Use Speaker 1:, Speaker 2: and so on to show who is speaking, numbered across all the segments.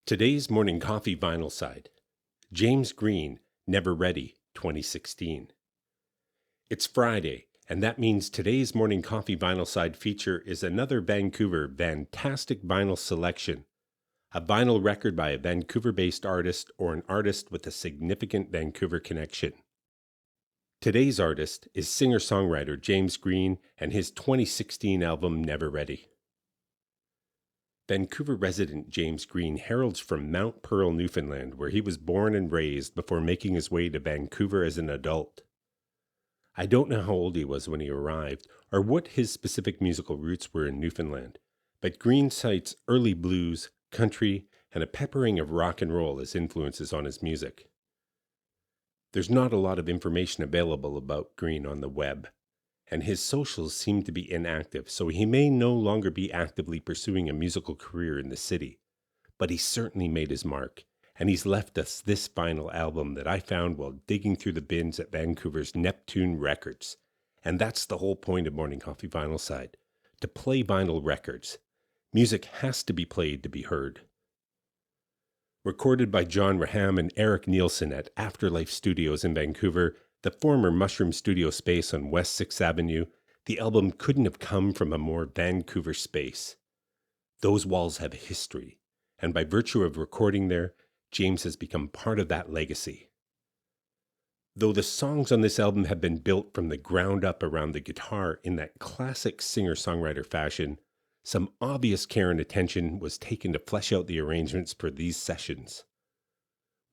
Speaker 1: Today's Morning Coffee Vinyl Side, James Green, Never Ready, 2016. It's Friday, and that means today's Morning Coffee Vinyl Side feature is another Vancouver Van-Tastic Vinyl selection, a vinyl record by a Vancouver-based artist or an artist with a significant Vancouver connection. Today's artist is singer-songwriter James Green and his 2016 album Never Ready. Vancouver resident James Green heralds from Mount Pearl, Newfoundland, where he was born and raised before making his way to Vancouver as an adult. I don't know how old he was when he arrived, or what his specific musical roots were in Newfoundland, but Green cites early blues, country, and a peppering of rock and roll as influences on his music. There's not a lot of information available about Green on the web, and his socials seem to be inactive, so he may no longer be actively pursuing a musical career in the city. But he certainly made his mark, and he's left us this vinyl album that I found while digging through the bins at Vancouver's Neptoon Records. And that's the whole point of Morning Coffee Vinyl Side, to play vinyl records. Music has to be played to be heard. Recorded by John Raham and Eric Nielsen at Afterlife Studios in Vancouver, the former Mushroom Studio space on West 6th Avenue, the album couldn't have come from a more Vancouver space. Those walls have history, and by virtue of recording there, James has become part of that legacy. Though the songs on this album have been built from the ground up around the guitar in that classic singer-songwriter fashion, some obvious care and attention was taken to flesh out the arrangements for these sessions.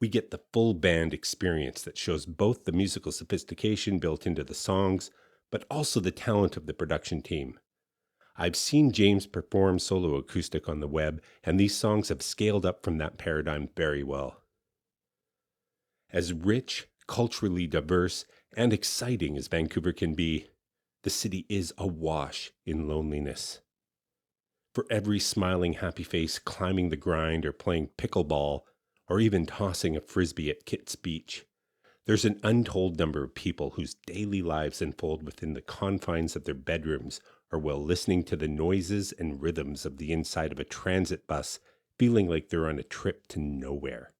Speaker 1: We get the full band experience that shows both the musical sophistication built into the songs, but also the talent of the production team. I've seen James perform solo acoustic on the web, and these songs have scaled up from that paradigm very well. As rich, culturally diverse, and exciting as Vancouver can be, the city is awash in loneliness. For every smiling happy face climbing the grind or playing pickleball, or even tossing a frisbee at Kit's Beach, there's an untold number of people whose daily lives unfold within the confines of their bedrooms or while listening to the noises and rhythms of the inside of a transit bus, feeling like they're on a trip to nowhere.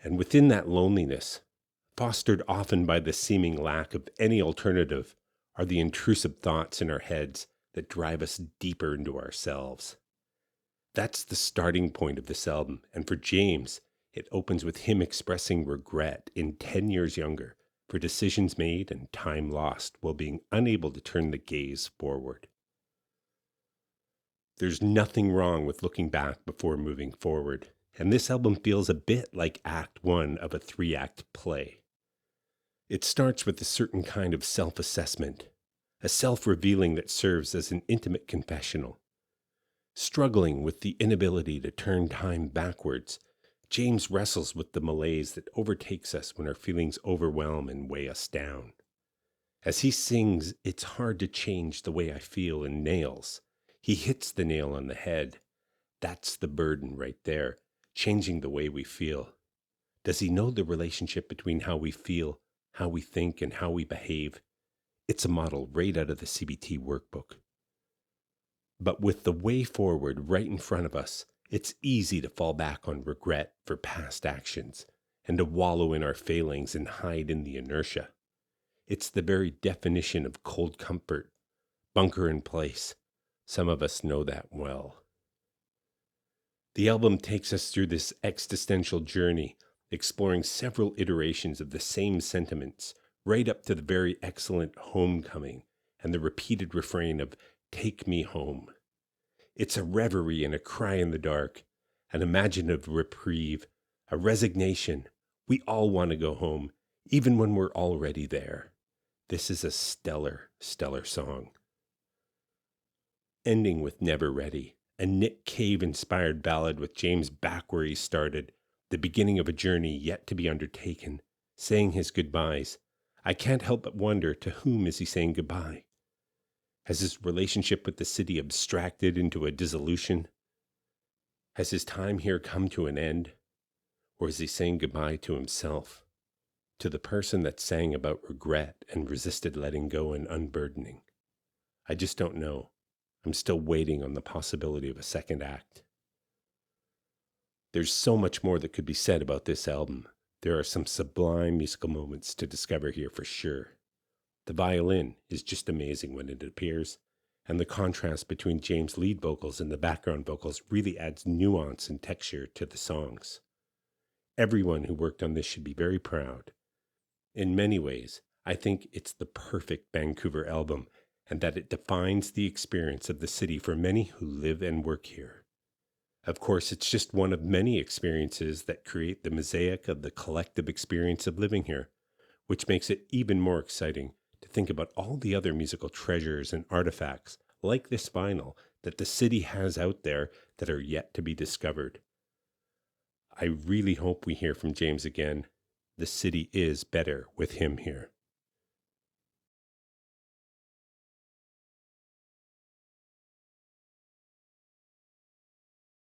Speaker 1: And within that loneliness, fostered often by the seeming lack of any alternative, are the intrusive thoughts in our heads that drive us deeper into ourselves. That's the starting point of this album, and for James, it opens with him expressing regret in 10 years younger for decisions made and time lost while being unable to turn the gaze forward. There's nothing wrong with looking back before moving forward, and this album feels a bit like Act 1 of a 3-act play. It starts with a certain kind of self-assessment, a self-revealing that serves as an intimate confessional. Struggling with the inability to turn time backwards, James wrestles with the malaise that overtakes us when our feelings overwhelm and weigh us down. As he sings, "It's hard to change the way I feel" in Nails, he hits the nail on the head. That's the burden right there, changing the way we feel. Does he know the relationship between how we feel, how we think, and how we behave? It's a model right out of the CBT workbook. But with the way forward right in front of us, it's easy to fall back on regret for past actions and to wallow in our failings and hide in the inertia. It's the very definition of cold comfort, bunker in place. Some of us know that well. The album takes us through this existential journey, exploring several iterations of the same sentiments, right up to the very excellent Homecoming and the repeated refrain of "Take me home." It's a reverie and a cry in the dark, an imaginative reprieve, a resignation. We all want to go home, even when we're already there. This is a stellar, stellar song. Ending with Never Ready, a Nick Cave-inspired ballad with James back where he started, the beginning of a journey yet to be undertaken, saying his goodbyes. I can't help but wonder, to whom is he saying goodbye? Has his relationship with the city abstracted into a dissolution? Has his time here come to an end? Or is he saying goodbye to himself, to the person that sang about regret and resisted letting go and unburdening? I just don't know. I'm still waiting on the possibility of a second act. There's so much more that could be said about this album. There are some sublime musical moments to discover here for sure. The violin is just amazing when it appears, and the contrast between James' lead vocals and the background vocals really adds nuance and texture to the songs. Everyone who worked on this should be very proud. In many ways, I think it's the perfect Vancouver album, and that it defines the experience of the city for many who live and work here. Of course, it's just one of many experiences that create the mosaic of the collective experience of living here, which makes it even more exciting to think about all the other musical treasures and artifacts, like this vinyl, that the city has out there that are yet to be discovered. I really hope we hear from James again. The city is better with him here.